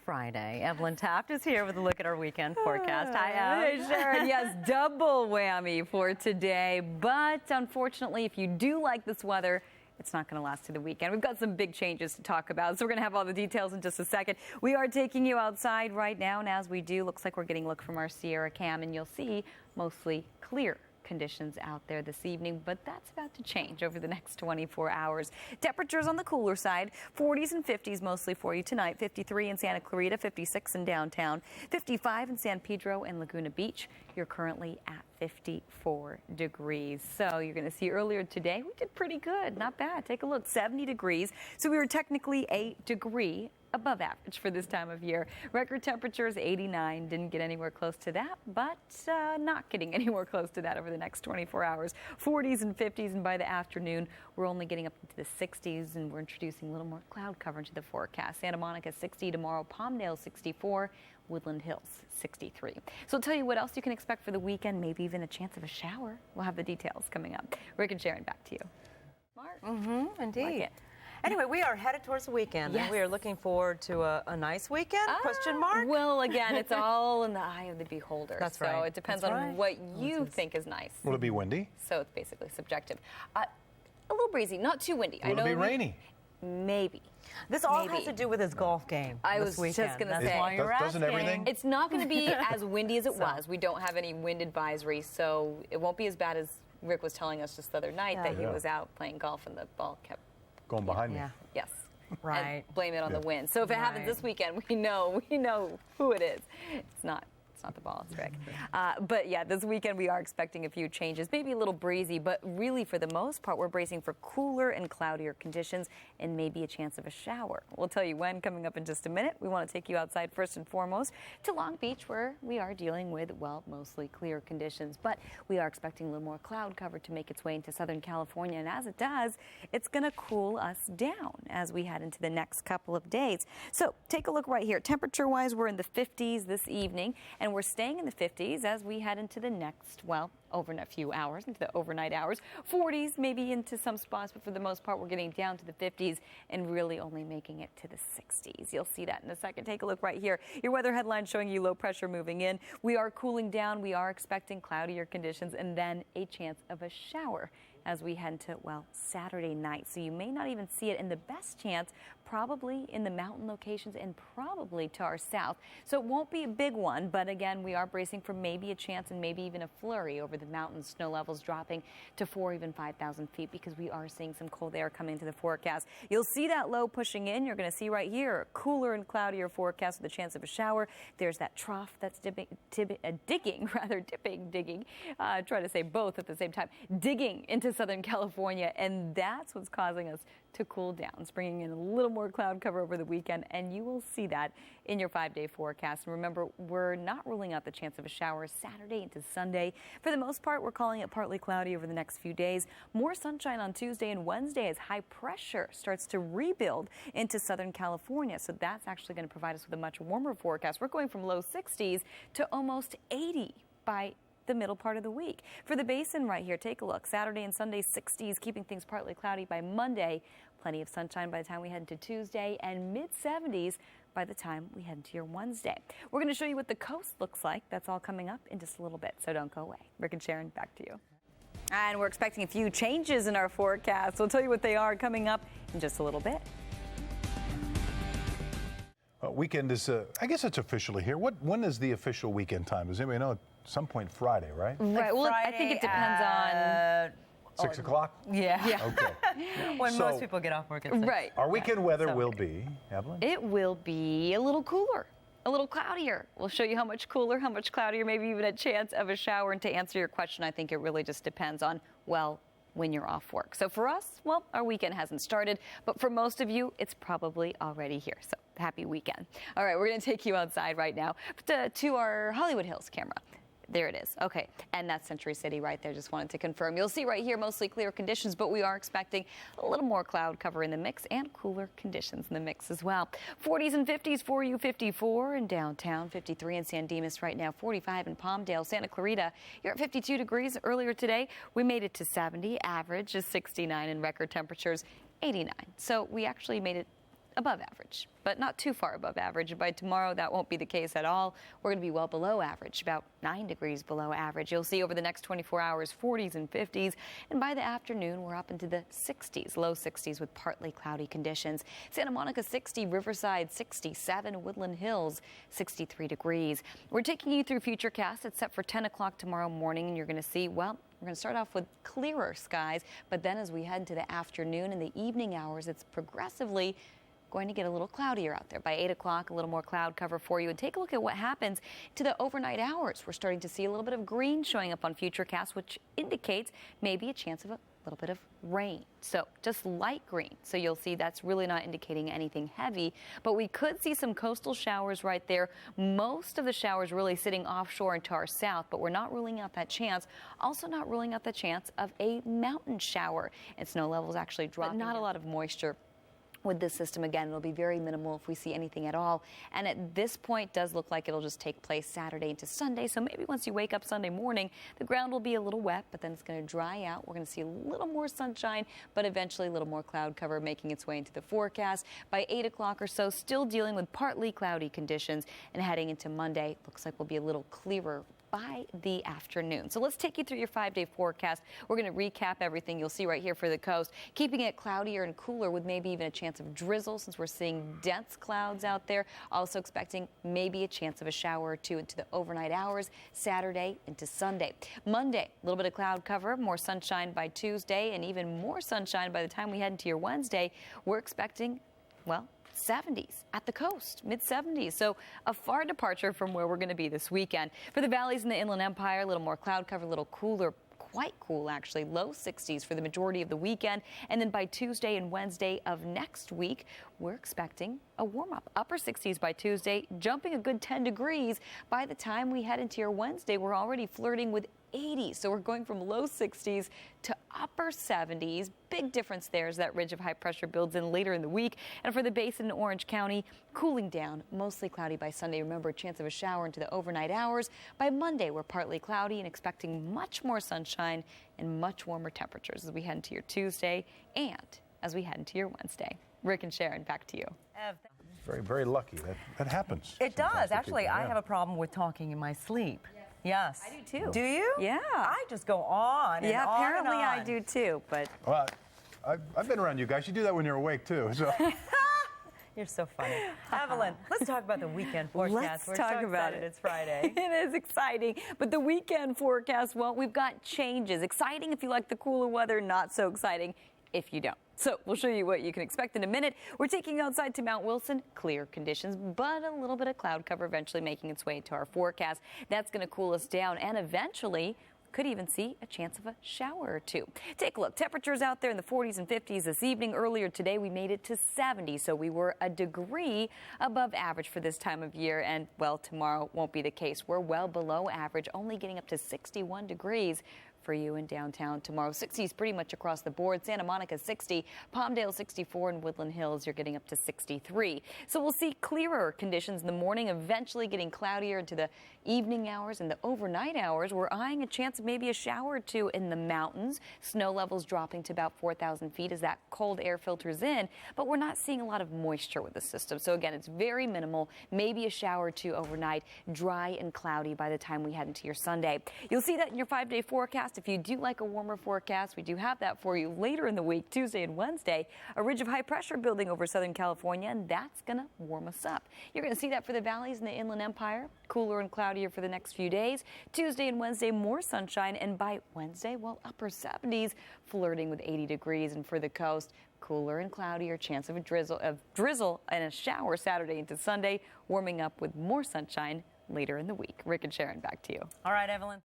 Friday. Evelyn Taft is here with a look at our weekend forecast. Hi, Ev. Hey, Sharon. Yes, double whammy for today. But unfortunately, if you do like this weather, it's not going to last to the weekend. We've got some big changes to talk about, so we're going to have all the details in just a second. We are taking you outside right now, and as we do, looks like we're getting a look from our Sierra cam, and you'll see mostly clear conditions out there this evening, but that's about to change over the next 24 hours. Temperatures on the cooler side, 40s and 50s mostly for you tonight. 53 in Santa Clarita, 56 in downtown, 55 in San Pedro and Laguna Beach. You're currently at 54 degrees. So you're going to see earlier today, we did pretty good. Not bad. Take a look, 70 degrees. So we were technically a degree above average for this time of year. Record temperatures 89, didn't get anywhere close to that, but not getting anywhere close to that over the next 24 hours. 40s and 50s, and by the afternoon, we're only getting up into the 60s, and we're introducing a little more cloud cover into the forecast. Santa Monica 60 tomorrow, Palmdale 64, Woodland Hills 63. So I'll tell you what else you can expect for the weekend, maybe even a chance of a shower. We'll have the details coming up. Rick and Sharon, back to you. Mark. Indeed. Like it. Anyway, we are headed towards the weekend, Yes. and we are looking forward to a nice weekend, question mark? Well, again, it's all in the eye of the beholder. That's so right. it depends That's on right. what you think is nice. Will it be windy? So it's basically subjective. A little breezy, not too windy. Will it be rainy? Maybe. This all Maybe. has to do with his golf game. I this was just weekend. gonna That's say. why you're Doesn't asking. everything? It's not going to be as windy as it was. We don't have any wind advisory, so it won't be as bad as Rick was telling us just the other night that he Yeah. was out playing golf and the ball kept. Going behind me. Yeah. Yes. Right. And blame it on the wind. So if it happens Right. this weekend, we know who it is. It's not the ball, it's Rick. But yeah, this weekend we are expecting a few changes, maybe a little breezy, but really for the most part, we're bracing for cooler and cloudier conditions and maybe a chance of a shower. We'll tell you when coming up in just a minute. We want to take you outside first and foremost to Long Beach, where we are dealing with, well, mostly clear conditions, but we are expecting a little more cloud cover to make its way into Southern California. And as it does, it's going to cool us down as we head into the next couple of days. So take a look right here. Temperature wise, we're in the 50s this evening, and we're staying in the 50s as we head into the next, well, over a few hours, into the overnight hours. 40s maybe into some spots, but for the most part, we're getting down to the 50s and really only making it to the 60s. You'll see that in a second. Take a look right here. Your weather headline showing you low pressure moving in. We are cooling down. We are expecting cloudier conditions and then a chance of a shower as we head into, well, Saturday night. So you may not even see it, and the best chance probably in the mountain locations and probably to our south. So it won't be a big one, but again, we are bracing for maybe a chance and maybe even a flurry over the mountains, snow levels dropping to 4, even 5,000 feet because we are seeing some cold air coming into the forecast. You'll see that low pushing in. You're going to see right here a cooler and cloudier forecast with a chance of a shower. There's that trough that's digging, try to say both at the same time, digging into Southern California, and that's what's causing us to cool down. It's bringing in a little more cloud cover over the weekend, and you will see that in your 5-day forecast. And remember, we're not ruling out the chance of a shower Saturday into Sunday. For the most part, we're calling it partly cloudy over the next few days. More sunshine on Tuesday and Wednesday as high pressure starts to rebuild into Southern California. So that's actually going to provide us with a much warmer forecast. We're going from low 60s to almost 80 by the middle part of the week. For the basin right here, take a look. Saturday and Sunday, 60s, keeping things partly cloudy by Monday. Plenty of sunshine by the time we head into Tuesday, and mid-70s by the time we head into your Wednesday. We're going to show you what the coast looks like. That's all coming up in just a little bit, so don't go away. Rick and Sharon, back to you. And we're expecting a few changes in our forecast. We'll tell you what they are coming up in just a little bit. Weekend is, I guess it's officially here. When is the official weekend time? Does anybody know? At some point Friday, right? Right. Well, I think it depends on 6 o'clock? Yeah. Okay. When So- most people get off work at 6. right. Our weekend weather So- will be, Evelyn? It will be a little cooler, a little cloudier. We'll show you how much cooler, how much cloudier, maybe even a chance of a shower. And to answer your question, I think it really just depends on, well, when you're off work. So for us, well, our weekend hasn't started, but for most of you, it's probably already here. So happy weekend. All right, we're going to take you outside right now to our Hollywood Hills camera. There it is. Okay, and that's Century City right there. Just wanted to confirm. You'll see right here mostly clear conditions, but we are expecting a little more cloud cover in the mix and cooler conditions in the mix as well. 40s and 50s for you, 54 in downtown, 53 in San Dimas right now, 45 in Palmdale, Santa Clarita. You're at 52 degrees earlier today. We made it to 70. Average is 69 and record temperatures 89. So we actually made it above average, but not too far above average. By tomorrow, that won't be the case at all. We're going to be well below average, about 9 degrees below average. You'll see over the next 24 hours, 40s and 50s. And by the afternoon, we're up into the 60s, low 60s with partly cloudy conditions. Santa Monica 60, Riverside 67, Woodland Hills 63 degrees. We're taking you through Futurecast. It's set for 10 o'clock tomorrow morning, and you're going to see, well, we're going to start off with clearer skies, but then as we head into the afternoon and the evening hours, it's progressively going to get a little cloudier out there. By 8 o'clock, a little more cloud cover for you. And take a look at what happens to the overnight hours. We're starting to see a little bit of green showing up on Futurecast, which indicates maybe a chance of a little bit of rain. So just light green. So you'll see that's really not indicating anything heavy, but we could see some coastal showers right there. Most of the showers really sitting offshore and to our south, but we're not ruling out that chance. Also not ruling out the chance of a mountain shower. And snow levels actually dropping. But not a lot of moisture with this system. Again, it'll be very minimal if we see anything at all. And at this point, does look like it'll just take place Saturday into Sunday. So maybe once you wake up Sunday morning, the ground will be a little wet, but then it's going to dry out. We're going to see a little more sunshine, but eventually a little more cloud cover making its way into the forecast. By 8 o'clock or so, still dealing with partly cloudy conditions, and heading into Monday, looks like we'll be a little clearer by the afternoon. So let's take you through your 5-day forecast. We're going to recap everything you'll see right here for the coast, keeping it cloudier and cooler with maybe even a chance of drizzle since we're seeing dense clouds out there. Also expecting maybe a chance of a shower or two into the overnight hours, Saturday into Sunday. Monday, a little bit of cloud cover, more sunshine by Tuesday, and even more sunshine by the time we head into your Wednesday. We're expecting, well, 70s at the coast, mid-70s. So a far departure from where we're going to be this weekend. For the valleys in the Inland Empire, a little more cloud cover, a little cooler, quite cool actually, low 60s for the majority of the weekend. And then by Tuesday and Wednesday of next week, we're expecting a warm-up. Upper 60s by Tuesday, jumping a good 10 degrees. By the time we head into your Wednesday, we're already flirting with 80s. So we're going from low 60s to upper 70s. Big difference there as that ridge of high pressure builds in later in the week. And for the basin in Orange County, cooling down, mostly cloudy by Sunday. Remember, a chance of a shower into the overnight hours. By Monday, we're partly cloudy and expecting much more sunshine and much warmer temperatures as we head into your Tuesday and as we head into your Wednesday. Rick and Sharon, back to you. Very, very lucky. That happens. It does. Actually, I have a problem with talking in my sleep. Yes. I do too. Do you? Yeah. I just go on and on apparently and on. I do too, but. Well, I've been around you guys. You do that when you're awake, too. So. You're so funny. Evelyn, let's talk about the weekend forecast. Let's talk about it. It's Friday. It is exciting. But the weekend forecast, well, we've got changes. Exciting if you like the cooler weather, not so exciting if you don't. So we'll show you what you can expect in a minute. We're taking you outside to Mount Wilson. Clear conditions, but a little bit of cloud cover eventually making its way into our forecast. That's going to cool us down, and eventually could even see a chance of a shower or two. Take a look. Temperatures out there in the 40s and 50s this evening. Earlier today, we made it to 70, so we were a degree above average for this time of year. And, well, tomorrow won't be the case. We're well below average, only getting up to 61 degrees for you in downtown tomorrow. 60s pretty much across the board. Santa Monica 60, Palmdale 64, and Woodland Hills you're getting up to 63. So we'll see clearer conditions in the morning, eventually getting cloudier into the evening hours and the overnight hours. We're eyeing a chance of maybe a shower or two in the mountains. Snow levels dropping to about 4,000 feet as that cold air filters in, but we're not seeing a lot of moisture with the system. So again, it's very minimal, maybe a shower or two overnight, dry and cloudy by the time we head into your Sunday. You'll see that in your 5-day forecast. If you do like a warmer forecast, we do have that for you later in the week, Tuesday and Wednesday. A ridge of high pressure building over Southern California, and that's going to warm us up. You're going to see that for the valleys in the Inland Empire, cooler and cloudier for the next few days. Tuesday and Wednesday, more sunshine, and by Wednesday, well, upper 70s, flirting with 80 degrees. And for the coast, cooler and cloudier, chance of a drizzle and a shower Saturday into Sunday, warming up with more sunshine later in the week. Rick and Sharon, back to you. All right, Evelyn.